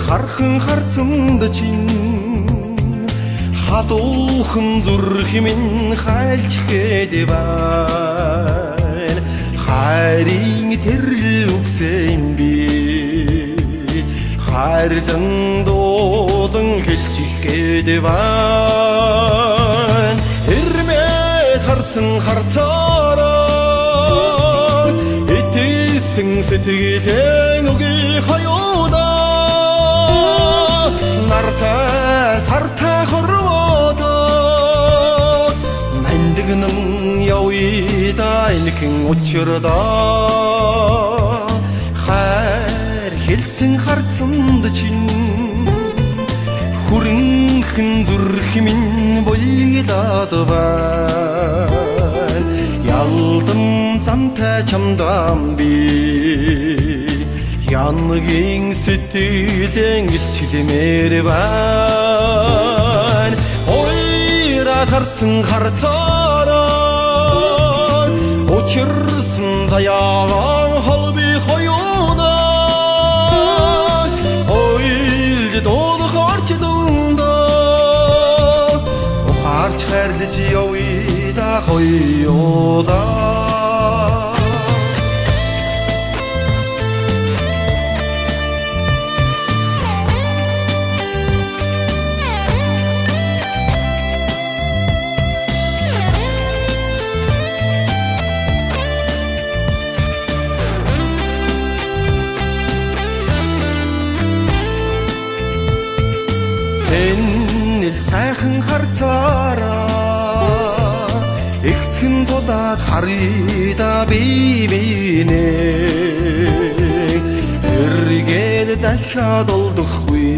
хархан харцамд чинь халуухан зүрх минь хайлчих гээд байна. Хайрын тэрл үгсэн би хайрлан дуулан хэлчих гээд байна. Ирмэд харсан харцаараа итээсэн сэтгэлэн үгүй хаюуда нартай сартай хорвоодоо мандгнан явъя энэхэн учирдаа хайр хэлсэн харцамд чинь хүрэнхэн зүрх минь болигдаад байна. Ялдан замтай чамдам би янгийн сэтгэлэн илчилмээр байна. Ойраад харсан харцаараа учирсан заяагаан холби хоёуна ойлж дуулах орч дундаа ухаарч хайрлаж явъя да хоёуна. Энэл сайхан харцаараа эгцхэн тулаад харъя би бинээ эргээд дахиад олдохгүй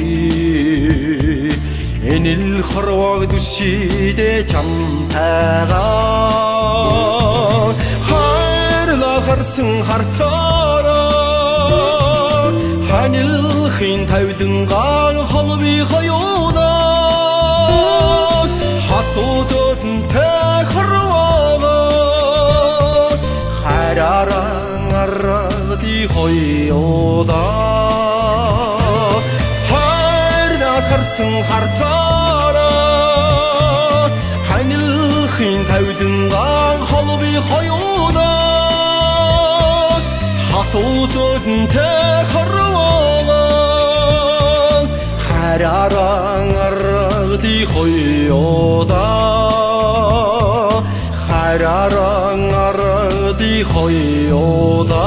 энэл хорвог дүшидэ чамтайгаа хайрла харсан харцаараа ханилхын тавилангаан холби хоёуна хатууттай хорвоога хайрааран аргади хоёууда хайрна харсан харцаараа ханилхын тавилангаан холби хоёуна хатууттай хорвоога хайрааран аргади хоёууда хайрааран аргади хоёууда.